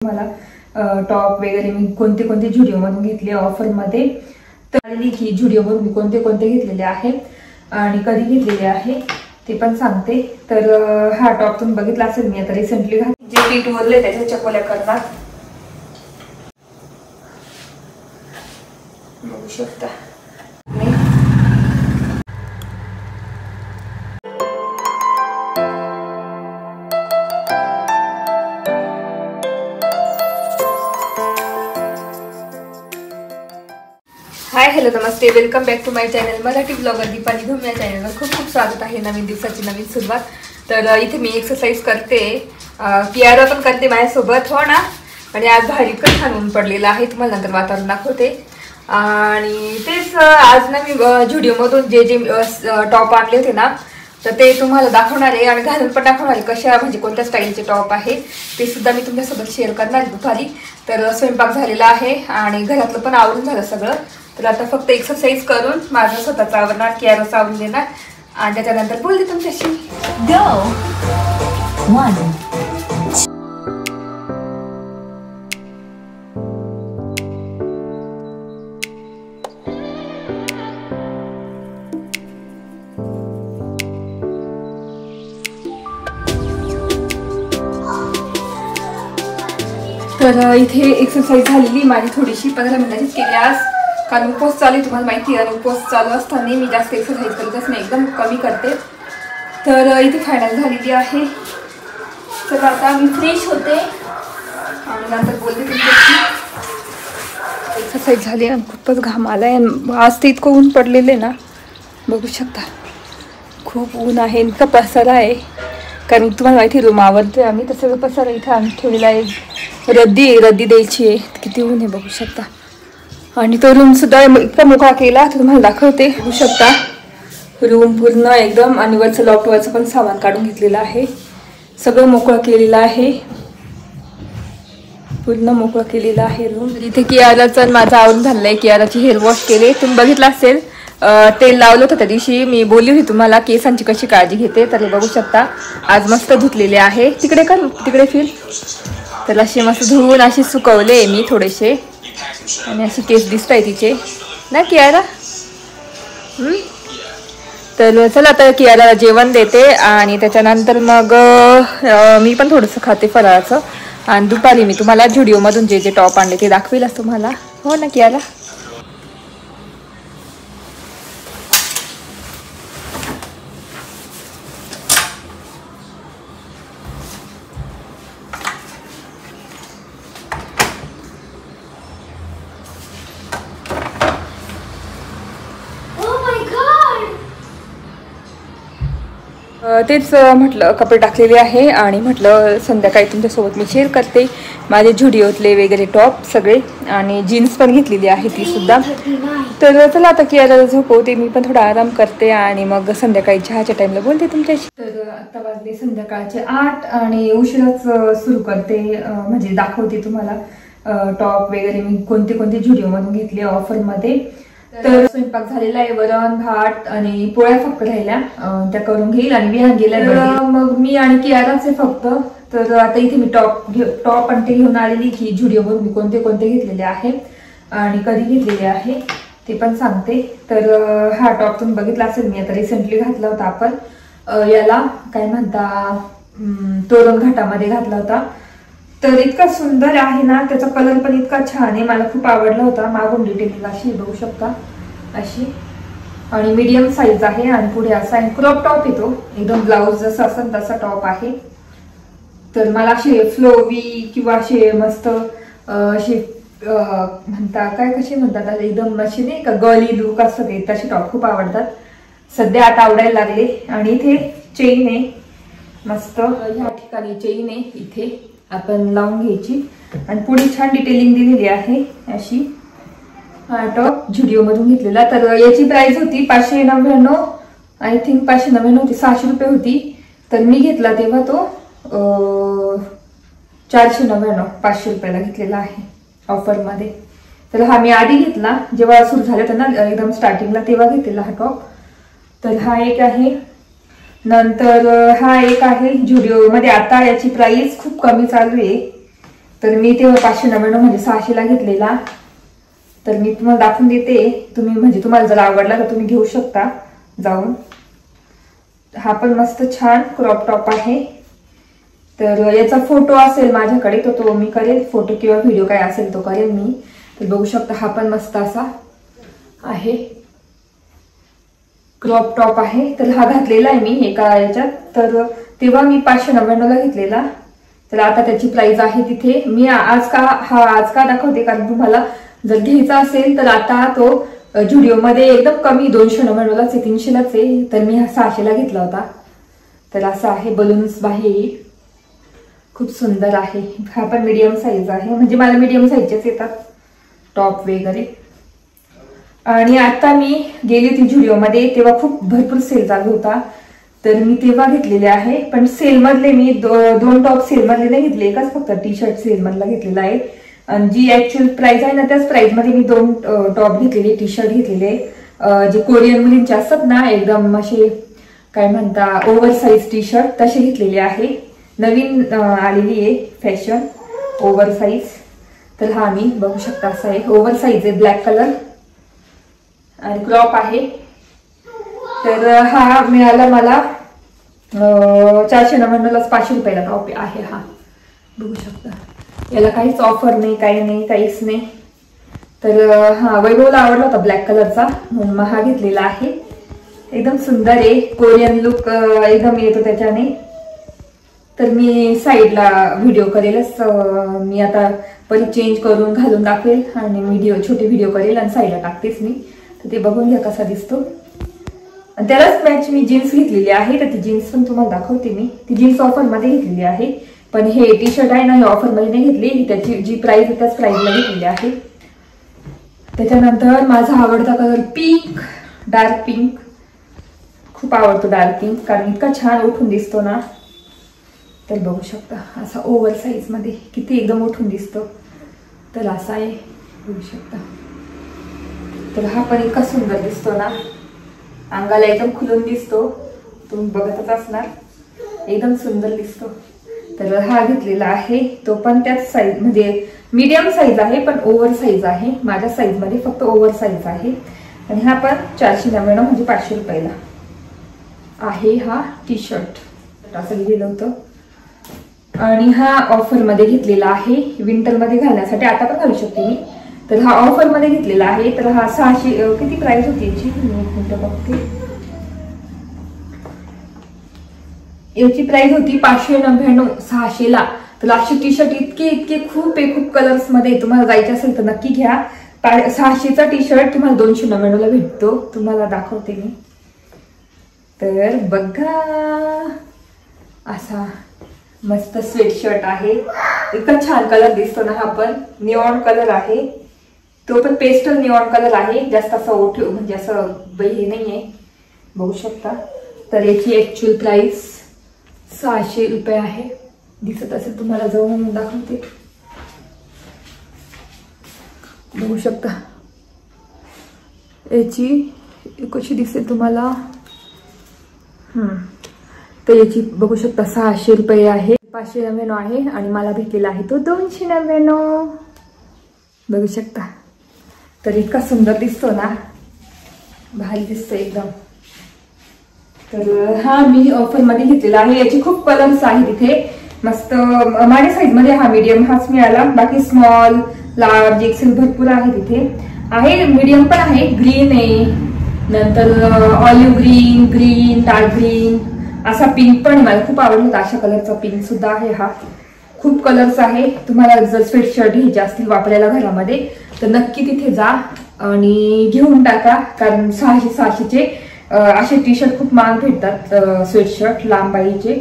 मला टॉप वगैरे मी कोणते कोणते झुडिओ मधून घेतले ऑफर मध्ये, तर की झुडिओ मधून मी कोणते कोणते घेतलेले आहे आणि कधी घेतलेले आहे ते पण सांगते। तर हा टॉप तुम्ही बघितला असेल, मी आता रिसेंटली जे पीठ वरले त्याच्या चकोल्या करणार बघू शकता। हाय हॅलो नमस्ते, welcome back to my channel Marathi blogger Deepali Dhoom. या चॅनलवर खूप खूप स्वागत आहे। नवीन दिवसाची नवीन सुरुवात। तर इथे मी एक्सरसाइज करते, कियारा पण करते माझ्यासोबत, हो ना। आणि आज बाहेर इतकं छान ऊन पडलेलं आहे, तुम्हाला नंतर वातावरण दाखवते। आणि तेच आज ना मी झुडिओमधून जे टॉप आणले होते ना, तर ते तुम्हाला दाखवणार आहे आणि घालून पण दाखवणार आहे कशा म्हणजे कोणत्या स्टाईलचे टॉप आहे ते सुद्धा मी तुमच्यासोबत शेअर करणार आहे दुपारी। तर स्वयंपाक झालेला आहे आणि घरातलं पण आवरून झालं सगळं। तर आता फक्त एक्सरसाइज करून माझं स्वतःचं आवरणार, कियाराचं आवरून देणार आणि त्याच्यानंतर बोलते तुमच्याशी। गो 1 तर इथे एक्सरसाइज झालेली माझी थोडीशी 15 मिनिटाचीच केली आज, कारण उपवास चालू आहे तुम्हाला माहिती आहे। आणि उपवास चालू असताना मी जास्त एक्सरसाइज करतच नाही, एकदम कमी करते। तर इथे फायनल झालेली आहे। तर आता मी फ्रेश होते आणि नंतर बोलते तुमच्याशी। एक्सरसाइज झाली आणि खूपच घाम आलाय। आज ते इतकं ऊन पडलेलं आहे ना, बघू शकता खूप ऊन आहे, इतका पसारा आहे। कारण तुम्हाला माहिती रूम आवरतोय आम्ही, तर सगळं पसारा इथं आम्ही ठेवलेला आहे। रद्दी द्यायची आहे, किती ऊन आहे बघू शकता। आणि तो रूम सुद्धा इतका मोकळा केला, तर तुम्हाला दाखवते। बघू शकता रूम पूर्ण एकदम, आणि वरचं लॉफ्टवरचं पण सामान काढून घेतलेलं आहे, सगळं मोकळं केलेलं आहे, पूर्ण मोकळं केलेलं आहे रूम। इथे कियाराचं माझं आवरून झालेलं आहे, कियाराची हेअर वॉश केले, तुम्ही बघितलं असेल। तेल लावलं होतं त्या दिवशी, मी बोलली होती तुम्हाला केसांची कशी काळजी घेते। तर हे बघू शकता आज मस्त धुतलेले आहे। तिकडे कर, तिकडे फिर। तर असे मस्त धुवून असे सुकवले मी थोडेसे, आणि अशी केस दिसत आहे तिचे ना कियारा। तर चला आता कियाराला जेवण देते आणि त्याच्यानंतर मग मी पण थोडंसं खाते फराळाचं। आणि दुपारी मी तुम्हाला झुडिओमधून जे टॉप आणले ते दाखवेलच तुम्हाला, हो ना कियारा। तेच म्हटलं कपडे टाकलेले आहे आणि म्हटलं संध्याकाळी तुमच्यासोबत मी शेअर करते माझे झुडिओतले वगैरे टॉप सगळे, आणि जीन्स पण घेतलेली आहे ती सुद्धा। तर चला आता कियाराला झोपवते, मी पण थोडा आराम करते आणि मग संध्याकाळी चहाच्या टाइमला बोलते तुमच्याशी। तर आता वाजले संध्याकाळचे 8 आणि उशिराच सुरू करते, म्हणजे दाखवते तुम्हाला टॉप वगैरे मी कोणते कोणते झुडिओमधून घेतले ऑफर मध्ये। तर स्वयंपाक झालेला आहे, वरण भात आणि पोळ्या फक्त राहिल्या, त्या करून घेईल आणि विहान गेलाय, मग मी आणि कियाराच आहे फक्त। तर आता इथे मी टॉप आणि ते घेऊन आलेली की झुडिओमधून मी कोणते कोणते घेतलेले आहे आणि कधी घेतलेले आहे ते पण सांगते। तर हा टॉप तुम्ही बघितला असेल, मी आता रिसेंटली घातला होता, आपण याला काय म्हणता तोरण घाटामध्ये घातला होता। तर इतका सुंदर आहे ना, त्याचा कलर पण इतका छान आहे, मला खूप आवडला होता। मागून डिटेलिंग अशी बघू शकता अशी, आणि मीडियम साईज आहे आणि पुढे असा आहे क्रॉप टॉप येतो, एकदम ब्लाउज जसा असेल तसा टॉप आहे। तर मला असे फ्लोवी किंवा असे मस्त असे म्हणता काय कसे म्हणतात एकदम असे नाही का गर्ली लुक असं ते, तसे टॉप खूप आवडतात, सध्या आता आवडायला लागले। आणि इथे चेन आहे मस्त, या ठिकाणी चेन आहे, इथे आपण लावून घ्यायची आणि पुढे छान डिटेलिंग दिलेली आहे अशी। हा टॉप झुडिओ मधून घेतलेला, तर याची प्राइस होती 599, आय थिंक 599 होती, 600 रुपये होती। तर मी घेतला तेव्हा तो 499, 500 रुपयाला घेतलेला आहे ऑफर मध्ये। तर हा मी आधी घेतला जेव्हा सुरू झालं होतं ना एकदम स्टार्टिंगला, तेव्हा घेतलेला हा टॉप। तर हा एक आहे, नंतर हा एक आहे झुडिओ मध्ये, आता याची प्राइस खूप कमी चालू आहे, तर मी तेव्हा 599 म्हणजे 600ला घेतलेला. तर मी तुम्हाला दाखवून देते, तुम्ही म्हणजे तुम्हाला जर आवडला तर तुम्ही घेऊ शकता जाऊन. हा पण मस्त छान क्रॉप टॉप आहे. तर याचा फोटो असेल माझ्याकडे तर तो मी करेल, फोटो किंवा व्हिडिओ काय असेल तो करेल मी. तर बघू शकता हा पण मस्त असा आहे, क्रॉप टॉप आहे. तर हा घातलेला आहे मी एका याच्यात. तर तेव्हा मी 599ला घेतलेला. तर आता त्याची प्राइस आहे तिथे. मी आज का दाखवते कारण तुम्हाला जर घ्यायचा असेल तर आता तो जुडिओमध्ये एकदम कमी 299लाच आहे, 300लाच आहे. तर मी हा 600ला घेतला होता. तर असा आहे, बलून्स बाहेर खूप सुंदर आहे. हा पण मीडियम साईज आहे, म्हणजे मला मीडियम साईजचेच येतात टॉप वगैरे. आणि आता मी गेली होती जुडिओमध्ये तेव्हा खूप भरपूर सेल चालू होता. तर मी तेव्हा घेतलेले आहे. पण सेलमधले मी 2 टॉप सेलमधले नाही घेतले, एकच फक्त टी शर्ट सेलमधला घेतलेला आहे. आणि जी ऍक्च्युअल प्राइस आहे ना त्याच प्राइस मध्ये मी 2 टॉप घेतलेले, टी शर्ट घेतलेले. जे कोरियन मुलींचे असतात ना एकदम असे काय म्हणता ओव्हर साईज टी शर्ट तसे घेतलेले आहे. नवीन आलेली आहे फॅशन ओव्हर साईज. तर हा मी बघू शकता असा आहे, ओव्हर साईज आहे, ब्लॅक कलर आणि क्रॉप आहे. तर हा मिळाला मला 499लाच, 500 रुपयाला टॉप आहे हा. बघू शकता याला काहीच ऑफर नाही, काही नाही, काहीच नाही. तर हा वैभवला आवडला होता ब्लॅक कलरचा म्हणून मग हा घेतलेला आहे. एकदम सुंदर आहे, कोरियन लुक एकदम येतो त्याच्याने. तर मी साईडला व्हिडिओ करेलच, मी आता परत चेंज करून घालून दाखवेल आणि छोटे व्हिडिओ करेल आणि साईडला टाकतेच मी. तर ते बघून घ्या कसा दिसतो. आणि त्यालाच मॅच मी जीन्स घेतलेली आहे. तर ती जीन्स पण तुम्हाला दाखवते मी. ती जीन्स ऑफरमध्ये घेतलेली आहे. पण हे टी शर्ट आहे ना हे ऑफरमध्ये नाही घेतली, त्याची जी प्राइस आहे त्याच प्राइसला घेतलेली आहे. त्याच्यानंतर माझा आवडता कलर पिंक, डार्क पिंक. खूप आवडतो डार्क पिंक कारण इतका छान उठून दिसतो ना. तर बघू शकता असा ओव्हर साईज मध्ये किती एकदम उठून दिसतो. तर असा आहे, बघू शकता. तर हा पण इतका सुंदर दिसतो ना, अंगाला एकदम खुलून दिसतो. तुम्ही बघतच असणार, एकदम सुंदर दिसतो. तर हा घेतलेला आहे, तो पण त्याच साईज म्हणजे मीडियम साईज आहे पण ओव्हर साईज आहे. माझ्या साईज मध्ये फक्त ओव्हर साईज आहे. आणि हा पण 499 म्हणजे 500 रुपयाला आहे हा टी शर्ट. असं लिहिलेलं होतं. आणि हा ऑफर मध्ये घेतलेला आहे, विंटर मध्ये घालण्यासाठी, आता पण घालू शकते मी. तर हा ऑफर मध्ये घेतलेला आहे. तर हा 600 किती प्राइस होती याची बघते. याची प्राइस होती 599 600ला. तर अशी टी शर्ट इतके खूप कलर्स मध्ये तुम्हाला जायचे असेल तर नक्की घ्या. 600चा टी शर्ट तुम्हाला 299ला भेटतो. तुम्हाला दाखवते मी. तर बघा असा मस्त स्वेटशर्ट आहे, इतका छान कलर दिसतो ना. हा पण निऑन कलर आहे, तो पण पेस्टल निऑन कलर आहे. जास्त असा ओठीव म्हणजे असं हे नाहीये, बघू शकता. तर याची ऍक्च्युअल प्राइस 600 रुपये आहे. दिसत असेल तुम्हाला, जाऊन दाखवते. बघू शकता याची कशी दिसेल तुम्हाला. तर याची बघू शकता 600 रुपये आहे. 599 आहे आणि मला भेटलेला आहे तो 299. बघू शकता. तर इतका सुंदर दिसतो ना, भारी दिसतो एकदम. तर हा मी ऑफर मध्ये घेतलेला आहे. याचे खूप कलर्स आहेत इथे मस्त. माझ्या साईज मध्ये हा मीडियम हाच मिळाला. बाकी स्मॉल, लार्ज, एक्सेल भरपूर आहे तिथे. आहे मीडियम पण आहे, ग्रीन आहे, नंतर ऑलिव्ह ग्रीन, डार्क ग्रीन, असा पिंक पण मला खूप आवडला होता. अशा कलरचा पिंक सुद्धा आहे. हा खूप कलर्स आहे. तुम्हाला जर स्वेटशर्ट घ्यायचे असतील वापरायला घरामध्ये तर नक्की तिथे जा आणि घेऊन टाका. कारण 600चे असे टी शर्ट खूप महाग भेटतात, स्वेटशर्ट लांब बाईचे.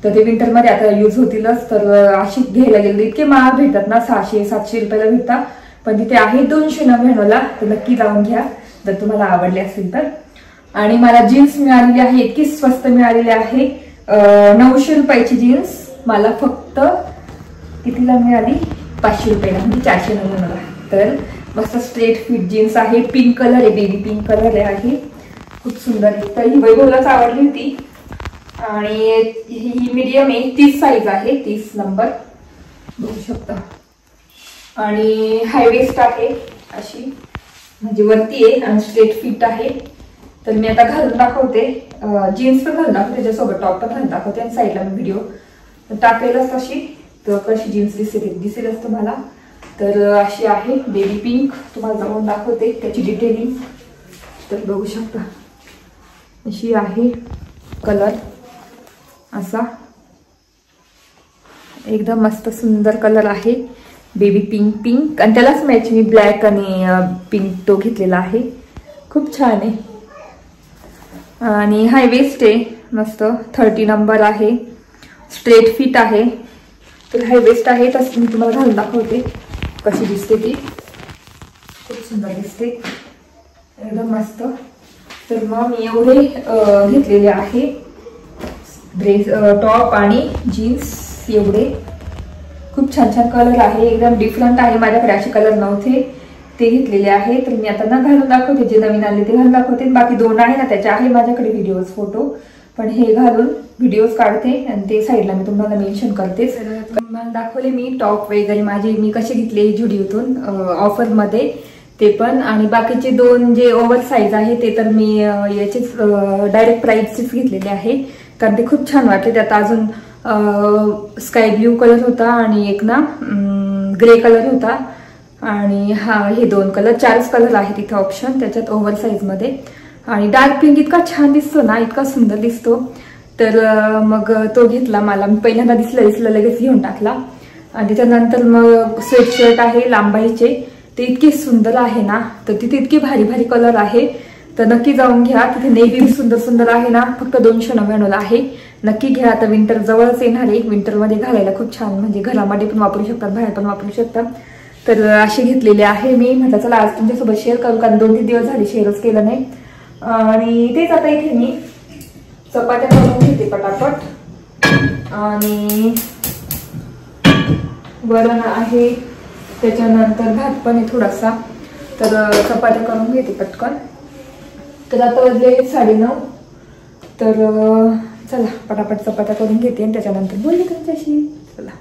तर ते विंटर मध्ये आता यूज होतीलच. तर अशी घ्यायला गेले इतके महाग भेटतात ना, 600-700 रुपयाला भेटतात. पण तिथे आहे 299ला. तर नक्की जाऊन घ्या जर तुम्हाला आवडले असेल तर. आणि मला जीन्स मिळालेली आहे, इतकी स्वस्त मिळालेली आहे. 900 रुपयाची जीन्स मला फक्त कितीला मिळाली, 500 रुपयाला, म्हणजे 499ला. तर मस्त स्ट्रेट फिट जीन्स आहे, पिंक कलर आहे, बेबी पिंक कलर आहे, खूप सुंदर आहे. तर ही वैभवलाच आवडली होती. आणि ही मीडियम आहे, 30 साईज आहे, 30 नंबर. बघू शकता. आणि हाय वेस्ट आहे अशी, म्हणजे वरती आहे आणि स्ट्रेट फिट आहे. तर मी आता घालून दाखवते, जीन्स पण घालून दाखवते, त्याच्यासोबत टॉप पण घालून दाखवते आणि साईडला मी व्हिडिओ टाकेलच तशी, तर कशी जीन्स दिसेलच तुम्हाला. तर अशी आहे बेबी पिंक, तुम्हाला जाऊन दाखवते त्याची डिटेलिंग. तर बघू शकता अशी आहे, कलर असा एकदम मस्त सुंदर कलर आहे, बेबी पिंक. आणि त्यालाच मॅच मी ब्लॅक आणि पिंक तो घेतलेला आहे, खूप छान आहे. आणि हाय वेस्ट आहे मस्त, 30 नंबर आहे, स्ट्रेट फिट आहे. तर हाय वेस्ट आहे, तसं मी तुम्हाला घालून दाखवते कशी दिसते ती, खूप सुंदर दिसते एकदम मस्त. तर मग मी एवढे घेतलेले आहे ड्रेस, टॉप आणि जीन्स एवढे. खूप छान छान कलर आहे, एकदम डिफरंट आहे, माझ्याकडे असे कलर नव्हते ते घेतलेले आहे. तर मी आता ना घालून दाखवते, जे नवीन आले ते घालून दाखवते. बाकी 2 आहे ना त्याचे आहे माझ्याकडे व्हिडिओज फोटो, पण हे घालून व्हिडिओज काढते आणि ते साईडला मी तुम्हाला मेन्शन करते. तुम्हाला दाखवले मी टॉप वगैरे माझे मी कसे घेतले जुडिओतून ऑफरमध्ये ते पण. आणि बाकीचे 2 जे ओव्हर साईज आहे ते तर मी याचेच डायरेक्ट प्राइसचेच घेतलेले आहे, कारण ते खूप छान वाटले. त्यात अजून स्काय ब्ल्यू कलर होता आणि एक ना ग्रे कलर होता, आणि हा हे 2 कलर, 4 कलर आहे तिथे ऑप्शन त्याच्यात ओव्हर साईज मध्ये. आणि डार्क पिंक इतका छान दिसतो ना, इतका सुंदर दिसतो. तर मग तो घेतला, मला पहिल्यांदा दिसला लगेच घेऊन टाकला. आणि त्याच्यानंतर मग स्वेटशर्ट आहे लांबाईचे, ते इतके सुंदर आहे ना, तर तिथे इतके भारी भारी कलर आहे, तर नक्की जाऊन घ्या. तिथे नेव्ही सुंदर सुंदर आहे ना, फक्त 299 आहे, नक्की घ्या. आता विंटर जवळच येणार आहे, विंटरमध्ये घालायला खूप छान, म्हणजे घरामध्ये पण वापरू शकतात, बाहेर पण वापरू शकतात. तर असे घेतलेले आहे मी. म्हटलं चला आज तुमच्यासोबत शेअर करू, कारण 2-3 दिवस झाले शेअरच केलं नाही. आणि तेच आता इथे मी चपात्या करून घेते पटापट, आणि वरण आहे, त्याच्यानंतर भात पण आहे थोडासा, तर चपात्या करून घेते पटकन. तर आता वाजले 9:30, तर चला पटापट चपात्या करून घेते आणि त्याच्यानंतर बोलते तुमच्याशी. चला.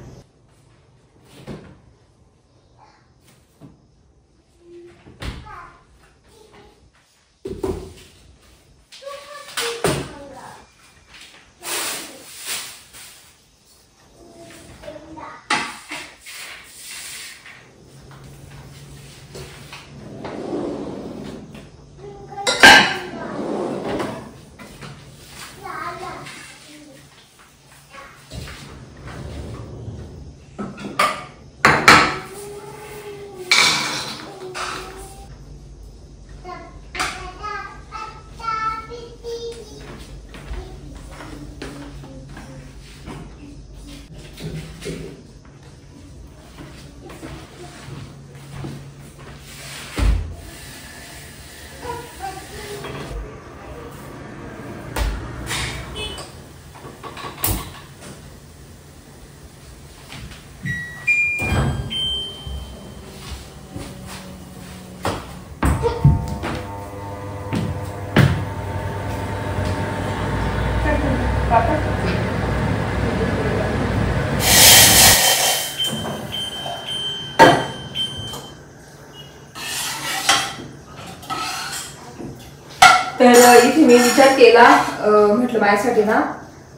तर इथे मी विचार केला, म्हटलं माझ्यासाठी ना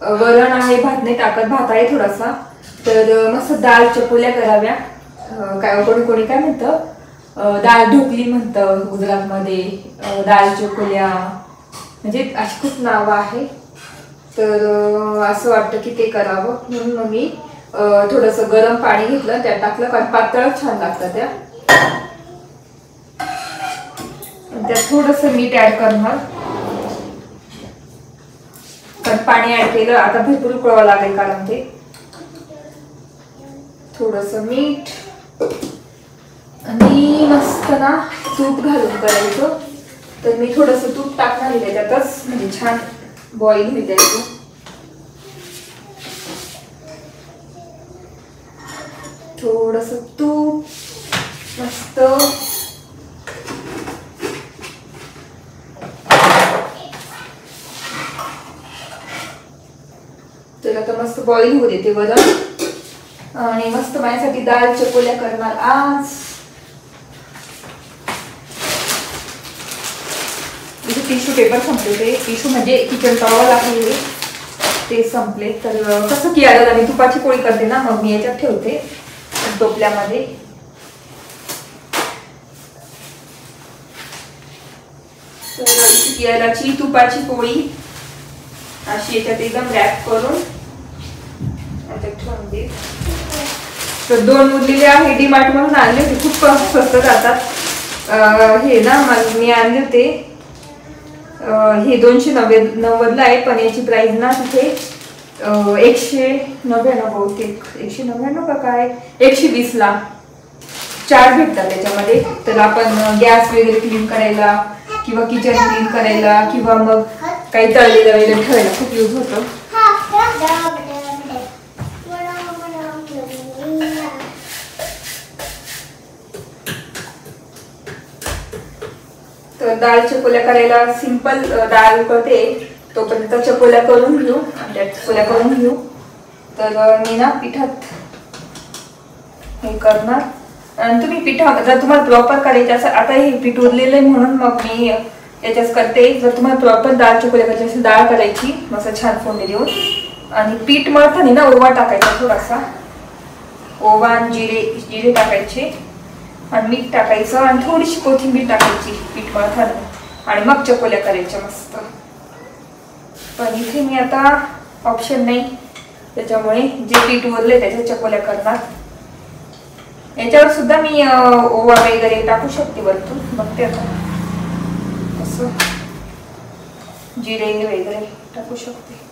वरण आहे, भात नाही टाकत, भात आहे थोडासा, तर मस्त डाळ चकोल्या कराव्या. काय कोणी कोणी काय म्हणतं, डाळ ढोकली म्हणतं गुजरातमध्ये, डाळ चकोल्या, म्हणजे अशी खूप नावं आहे. तर असं वाटतं की ते करावं, म्हणून मग मी थोडंसं गरम पाणी घेतलं, त्यात टाकलं, कारण पातळच छान लागतं त्या. त्यात थोडंसं मीठ ऍड करणार, पण पाणी ऍड केलं आता भरपूर उकळावं लागेल, कारण ते थोडंसं मीठ आणि मस्त ना तूप घालून करायचं. तर मी थोडंसं तूप टाकणार आहे त्यातच, म्हणजे छान बॉईल होईल त्याचं. थोडंसं तूप मस्त, तर आता मस्त बॉईल होऊ देते वरण. आणि मस्त माझ्यासाठी डाळ चकोल्या करणार आज. इथे टिश्यू पेपर संपले, टिश्यू म्हणजे किचन टॉवेल आहे ते संपले. तर कसं की आता मी तुपाची पोळी करते ना, मग मी याच्यात ठेवते टोपल्यामध्ये. तर केळाची तुपाची पोळी अशी याच्यात एकदम रॅप करून ठेवून दे. तर 2 उरलेले आहे, डीमार्ट मधून आणले होते, खूप स्वस्त जातात. हे ना मी आणले होते, हे 290 आहे, पण याची प्राइस ना तिथे 199 बहुतेक, 199 का काय, 120 ला 4 भेटतात त्याच्यामध्ये. तर आपण गॅस वगैरे क्लीन करायला किंवा किचन क्लीन करायला किंवा मग काही तळलेलं वगैरे ठेवायला खूप यूज होतं. तर डाळ चकोल्या करायला सिंपल डाळ उकळते तोपर्यंत चकोल्या करून घेऊ. चकोल्या करून घेऊ. तर मी ना पिठात हे करणार. आणि तुम्ही पिठा जर तुम्हाला प्रॉपर करायचं असं, आता हे पीठ उरलेलं आहे म्हणून मग मी याच्याच करते. जर तुम्हाला प्रॉपर डाळ चकोल्या करायची असेल, डाळ करायची मस्त छान फोडणी देऊन, आणि पीठ मळताना ना ओवा टाकायचा, थोडासा ओवा आणि जिरे टाकायचे आणि मीठ टाकायचं आणि थोडीशी कोथिंबीर टाकायची पीठ मळताना, आणि मग चकोल्या करायच्या मस्त. पण इथे मी आता ऑप्शन नाही, त्याच्यामुळे जे पीठ उरले त्याच्या चकोल्या करणार. याच्यावर सुद्धा मी ओवा वगैरे टाकू शकते वरतून, बघते आता असं जिरे वगैरे टाकू शकते.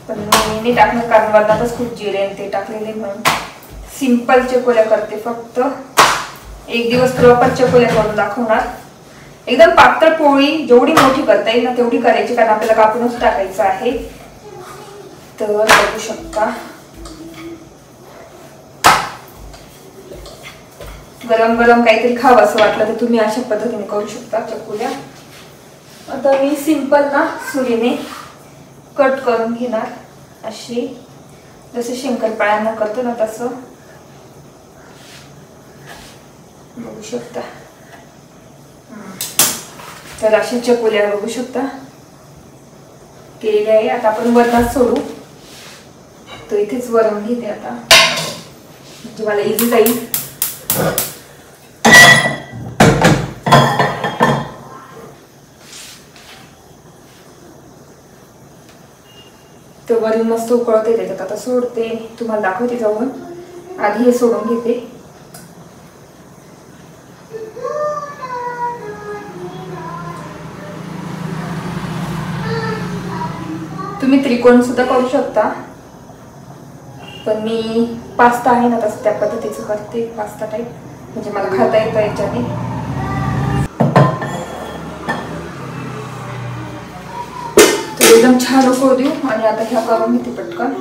पण मी नाही टाकणार कारण वरणातच खूप जिरे ते टाकलेले, म्हणून सिंपल चकोल्या करते. फक्त एक दिवस प्रॉपर चकोल्या करून दाखवणार. एकदम पातळ पोळी जेवढी मोठी करता येईल ना तेवढी करायची, कारण आपल्याला कापूनच टाकायचं आहे. तर बघू शकता गरम गरम काहीतरी खावं असं वाटलं तर तुम्ही अशा पद्धतीने करू शकता चकोल्या. आता मी सिंपल ना सुरीने कट करून घेणार, अशी जसे शंकरपाळ्यांना करतो ना तसं. बघू शकता. तर अशा चकोल्या बघू शकता केलेली आहे. आता आपण वरणात सोडू. तर इथेच वरण घेते आता, म्हणजे मला इझी जाईल. तर वरण मस्त उकळते, त्याच्यात आता सोडते, तुम्हाला दाखवते जाऊन. आधी हे सोडून घेते. तुम्ही त्रिकोण सुद्धा करू शकता, पण मी पास्ता आहे ना तसं त्या पद्धतीचं करते, पास्ता टाईप, म्हणजे मला खाता येतं याच्याने. तर एकदम छान उकळू देऊ. आणि आता ह्या करून घेते पटकन.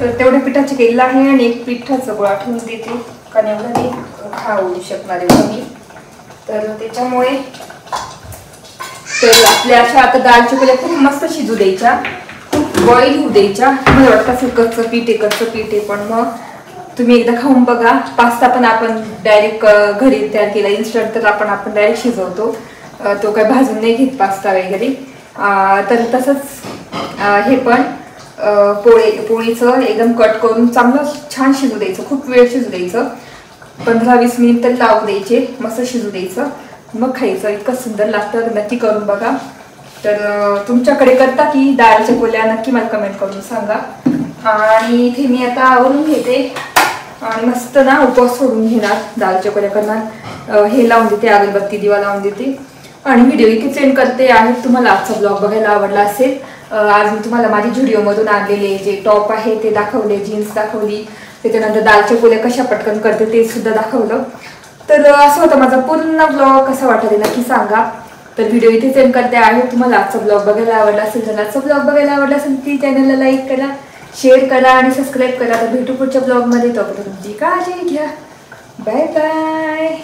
तर तेवढ्या पिठाची केलेलं आहे, आणि एक पिठाचं गोळा ठेवून देते, कारण एवढं नाही खाऊ शकणार आहे मी. तर त्याच्यामुळे तर आपल्या अशा आता डाळ चकोल्या खूप मस्त शिजू द्यायच्या, खूप बॉईल होऊ द्यायच्या. मला वाटतं असं कच्चं पीठ आहे, पण मग तुम्ही एकदा खाऊन बघा. पास्ता पण आपण डायरेक्ट घरी तयार केला इन्स्टंट, तर आपण डायरेक्ट शिजवतो, तो काय भाजून नाही घेत पास्ता वगैरे. तर तसंच हे पण पोळीचं एकदम कट करून चांगलं छान शिजू द्यायचं, खूप वेळ शिजू द्यायचं, 15-20 मिनिट तरी लावू द्यायचे, मस्त शिजू द्यायचं, मग खायचं. इतकं सुंदर लागतं, नक्की करून बघा. तर तुमच्याकडे करता की डाळ चकोल्या नक्की मला कमेंट करून सांगा. आणि इथे मी आता आवरून घेते आणि मस्त ना उपवास सोडून घेणार, डाळ चकोल्या करणार. हे लावून देते, अगरबत्ती दिवा लावून देते आणि व्हिडिओ इथे सेंड करते. आणि तुम्हाला आजचा ब्लॉग बघायला आवडला असेल आज मी तुम्हाला माझी झुडिओमधून आणलेले जे टॉप आहे ते दाखवले, जीन्स दाखवली, त्याच्यानंतर दालच्या पोळ्या कशा पटकन करते ते सुद्धा दाखवलं. तर असं होतं माझा पूर्ण ब्लॉग. कसा वाटला नक्की सांगा. तर व्हिडिओ इथेच एंड करते आहे. तुम्हाला आजचा ब्लॉग बघायला आवडला असेल, जर आजचा ब्लॉग बघायला आवडला असेल की चॅनलला लाईक करा, शेअर करा आणि सबस्क्राईब करा. तर भेटू पुढच्या ब्लॉगमध्ये. तोपर्यंत तुमची काळजी घ्या. Bye bye.